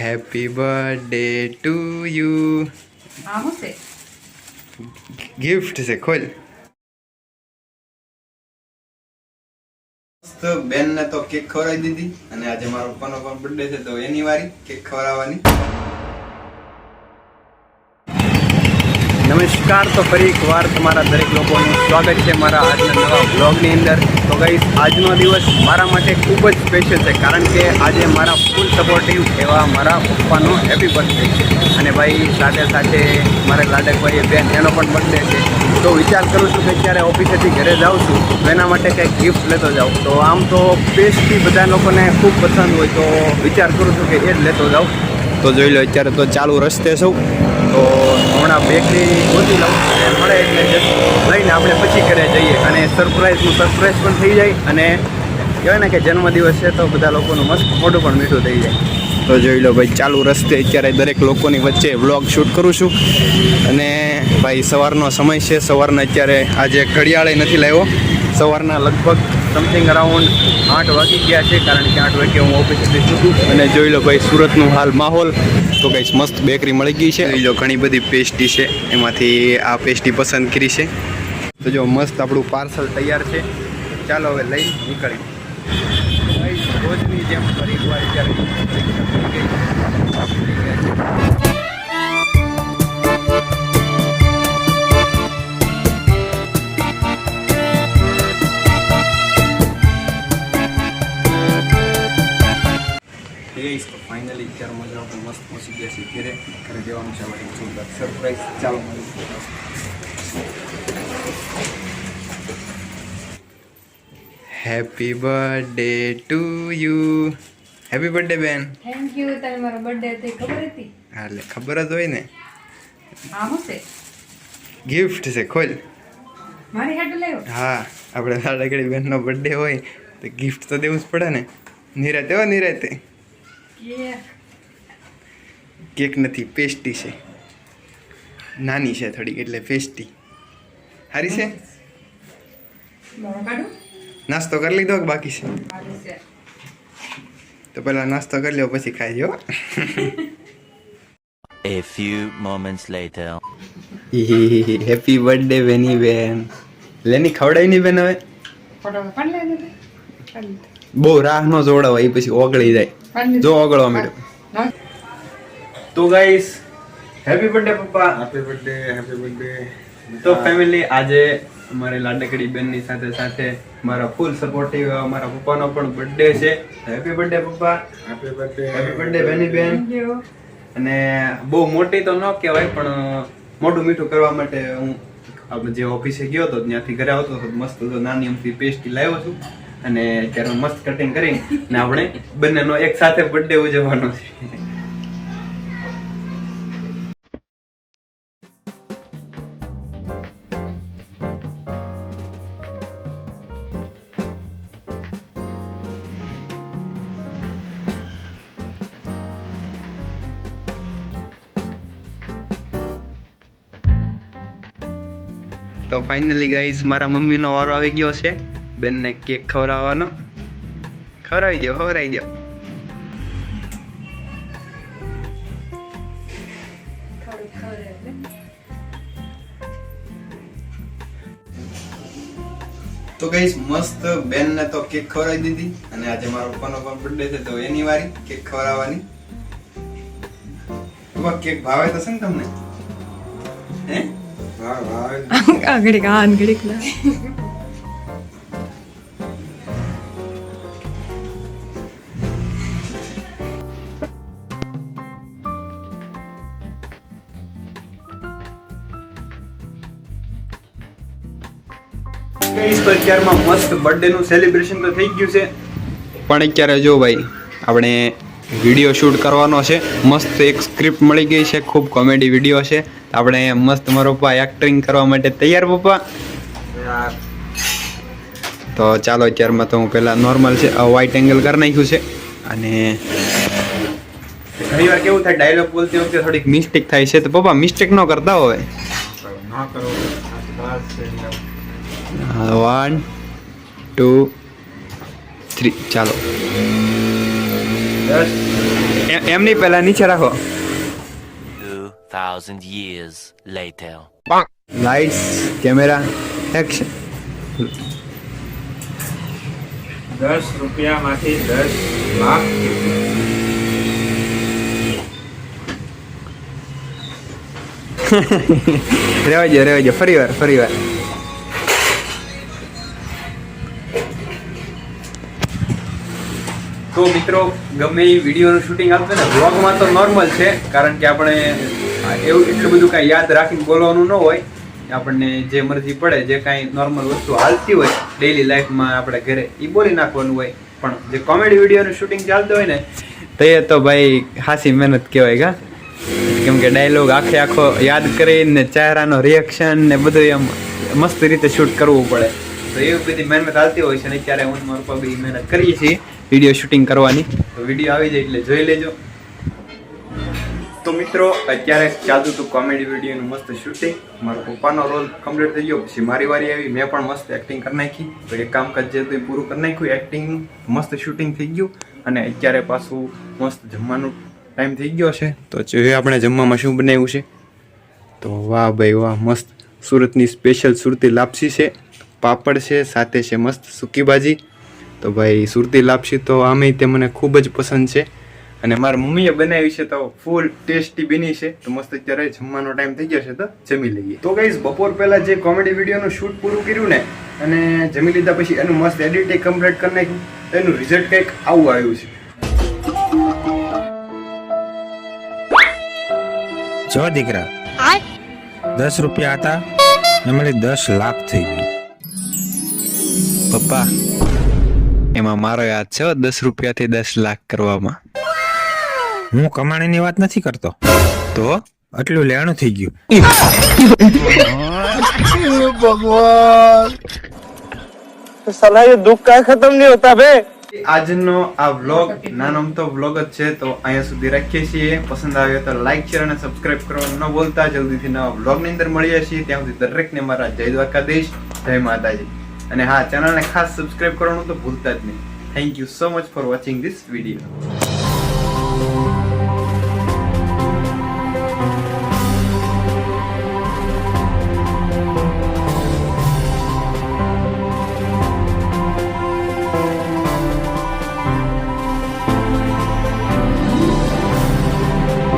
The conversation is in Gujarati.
Happy birthday to you. આ શું છે? ગિફ્ટ છે, ખોલ. તો બેનને તો કેક ખવડાવી દીધી અને આજે મારો પપ્પાનો પણ બર્થડે છે તો એની વારી કેક ખવડાવવાની. નમસ્કાર, તો ફરી એકવાર તમારા દરેક લોકોનું સ્વાગત છે મારા આજના નવા બ્લોગની અંદર. તો ગાઈસ, આજનો દિવસ મારા માટે ખૂબ જ સ્પેશિયલ છે કારણ કે આજે મારા ફૂલ સપોર્ટિવ એવા મારા પપ્પાનો હેપી બર્થડે છે અને ભાઈ સાથે સાથે મારા લાડકભાઈ બેન એનો પણ બર્થડે છે. તો વિચાર કરું છું કે અત્યારે ઓફિસેથી ઘરે જાઉં છું તો એના માટે કંઈક ગિફ્ટ લેતો જાઉં. તો આમ તો પેસ્ટ્રી બધા લોકોને ખૂબ પસંદ હોય તો વિચાર કરું છું કે એ જ લેતો જાઉં. તો જોઈ લો, અત્યારે તો ચાલુ રસ્તે છું તો હમણાં બેકરી ગોતી લઉં અને મળે એટલે લઈને આપણે પછી ઘરે જઈએ અને સરપ્રાઈઝ પણ થઈ જાય અને કહેવાય ને કે જન્મદિવસ છે તો બધા લોકોનું મસ્ત મોઢું પણ મીઠું થઈ જાય. તો જોઈ લો ભાઈ, ચાલુ રસ્તે અત્યારે દરેક લોકોની વચ્ચે વ્લોગ શૂટ કરું છું અને ભાઈ સવારનો સમય છે. સવારના અત્યારે આજે ઘડિયાળે નથી લાવ્યો, સવારના લગભગ સમથિંગ અરાઉન્ડ 8 વાગી ગયા છે કારણ કે 8 વાગે હું ઓફિસેથી છૂટું. અને જોઈ લો ભાઈ સુરતનું હાલ માહોલ. તો કંઈ મસ્ત બેકરી મળી ગઈ છે. જોઈ લો ઘણી બધી પેસ્ટ્રી છે, એમાંથી આ પેસ્ટ્રી પસંદ કરી છે. તો જો મસ્ત આપણું પાર્સલ તૈયાર છે, ચાલો હવે લઈ નીકળી. રોજની જેમ ફરી એકવાર અત્યારે ફાઇનલી અત્યારે મજા આપણે મસ્ત પહોંચી ગયા છીએ ઘરે જવાનું છે અમારી જોરદાર સરપ્રાઈઝ. ચાલો મળીએ. Happy birthday to you. Happy birthday બેન. Thank you. તને મારો બર્થડે હતી ખબર હતી? હા, એટલે ખબર જ હોય ને. આ શું છે? ગિફ્ટ છે, ખોલ. મારી હાટુ લાવ્યો? હા, આપણે લાડકડી બેનનો બર્થડે હોય તો ગિફ્ટ તો દેવું જ પડે ને. નિરાતે હો નિરાતે. કેક નથી, પેસ્ટી છે. નાની છે થોડીક એટલે પેસ્ટી સારી છે. નાસ્તો કરી લીધો કે બાકી છે? તો પહેલા નાસ્તો કરી લ્યો પછી ખાઈ જો. A few moments later. Happy birthday બેની બેન. લેની ખવડાવી નહીં બેન. હવે બહુ રાહ ન જોડાવાય, એ પછી ઓગળી જાય. જો ઓગળવા માંડ્યો. તો ગાઈસ, હેપી બર્થડે પપ્પા. Happy birthday, happy birthday. તો ફેમિલી, આજે અમારે લાડકડી બેનની સાથે સાથે મારા ફૂલ સપોર્ટિવ મારા પપ્પાનો પણ બર્થડે છે. હેપી બર્થડે પપ્પા. Happy birthday. હેપી બર્થડે બેની બેન. અને બહુ મોટી તો ન કહેવાય પણ મોઢું મીઠું કરવા માટે હું આપણે જે ઓફિસે ગયો હતો ત્યાંથી ઘરે આવતો હતો મસ્ત નાની અમથી પેસ્ટ્રી લાવ્યો છું અને અત્યારે મસ્ત કટિંગ કરીને આપણે બંનેનો એક સાથે બર્થડે ઉજવવાનો છે. તો ફાઇનલી ગાઈઝ, મારા મમ્મીનો વારો આવી ગયો છે બેનને કેક ખવડાવવાનો. ખવડાવી દો, ખવડાવી દો. તો ગાઈઝ, મસ્ત બેનને તો કેક ખવડાવી દીધી અને આજે મારો પપ્પાનો પણ બર્થડે છે તો એની વારી કેક ખવડાવવાની. કેક ભાવે તો છે ને તમને? હે? આંગળી આંગળી અત્યારમાં મસ્ત બર્થડે નું સેલિબ્રેશન તો થઈ ગયું છે પણ અત્યારે જો ભાઈ આપણે વિડીયો શૂટ કરવાનો છે. મસ્ત એક સ્ક્રિપ્ટ મળી ગઈ છે, ખૂબ કોમેડી વિડીયો છે. આપણે મસ્ત મારો પપ્પા એક્ટિંગ કરવા માટે તૈયાર પપ્પા? તો ચાલો, અત્યારમાં તો હું પહેલાં નોર્મલ છે વ્હાઇટ એંગલ કરી નાખ્યું છે અને ઘણી વાર કેવું થાય ડાયલોગ બોલતી વખતે થોડીક મિસ્ટેક થાય છે તો પપ્પા મિસ્ટેક ન કરતા હોય. 1 2 3 ચાલો. એમની પહેલા નીચે રાખો. 2,000 years later. Lights, camera, action. 10 રૂપિયામાંથી 10 lakh. રહેવા દો ફરી વાર. તો મિત્રો ગમે એ વિડીયોનું શૂટિંગ આવતું ને વ્લોગમાં તો નોર્મલ છે, કારણ કે આપણે એવું એટલું બધું કાંઈ યાદ રાખીને બોલવાનું ન હોય. આપણને જે મરજી પડે, જે કાંઈ નોર્મલ વસ્તુ હાલતી હોય ડેઈલી લાઈફમાં આપણે ઘરે એ બોલી નાખવાનું હોય. પણ જે કોમેડી વિડીયોનું શૂટિંગ ચાલતું હોય ને તો ભાઈ હાસી મહેનત કહેવાય. કા કેમ કે ડાયલોગ આખો યાદ કરીને ચહેરાનો રિએક્શન ને બધું એમ મસ્ત રીતે શૂટ કરવું પડે. તો એવી બધી મહેનત ચાલતી હોય છે ને અત્યારે હું મારું પપ્પા બી મહેનત કરીએ છીએ વિડીયો શૂટિંગ કરવાની. તો વિડીયો આવી જાય એટલે જોઈ લેજો. તો મિત્રો અત્યારે ચાલતું હતું કોમેડી વિડીયોનું મસ્ત શૂટિંગ. મારા પપ્પાનો રોલ કમ્પ્લીટ થઈ ગયો, પછી મારી વારી આવી, મેં પણ મસ્ત એક્ટિંગ કરી નાખી. તો એ કામકાજ જે હતું એ પૂરું કરી નાખ્યું એક્ટિંગનું. મસ્ત શૂટિંગ થઈ ગયું અને અત્યારે પાછું મસ્ત જમવાનું ટાઈમ થઈ ગયો છે. તો જોઈએ આપણે જમવામાં શું બનાવ્યું છે. તો વાહ ભાઈ વાહ, મસ્ત સુરતની સ્પેશિયલ સુરતી લાપસી છે, પાપડ છે, સાથે છે મસ્ત સૂકી ભાજી. તો ભાઈ સુરતી લાપસી તો આમે તે મને ખૂબ જ પસંદ છે અને મારા મમ્મીએ બનાવી છે તો ફૂલ ટેસ્ટી બની છે. તો મસ્ત અત્યારે જમવાનો ટાઈમ થઈ ગયો છે તો જમી લઈએ. તો ગાઈઝ બપોર પહેલા જે કોમેડી વિડીયોનું શૂટ પૂરું કર્યું ને અને જમી લીધા પછી એનું મસ્ત એડિટિંગ કમ્પ્લીટ કરી નાખ્યું. એનું રિઝલ્ટ કંઈક આવું આવ્યું છે. જો દીકરા, 10 રૂપિયા હતા એમાંથી 10 લાખ થઈ ગયું. પપ્પા એમાં મારો યાદ છે 10 રૂપિયાથી 10 લાખ કરવામાં. હું કમાણીની વાત નથી કરતો, તો આટલું લેણું થઈ ગયું. આજનો આ વ્લોગ નાનો અમથો વ્લોગ જ છે, તો અહીંયા સુધી રાખીએ છીએ. પસંદ આવ્યો તો લાઈક શેર અને સબસ્ક્રાઇબ કરવાનું ન ભૂલતા. જલ્દીથી નવા વ્લોગની અંદર મળીએ છીએ. ત્યાં સુધી દરેકને મારા જય દ્વારકાધીશ, જય માતાજી. અને હા, ચેનલને ખાસ સબસ્ક્રાઇબ કરવાનું તો ભૂલતા જ નહીં. Thank you so much for watching this video.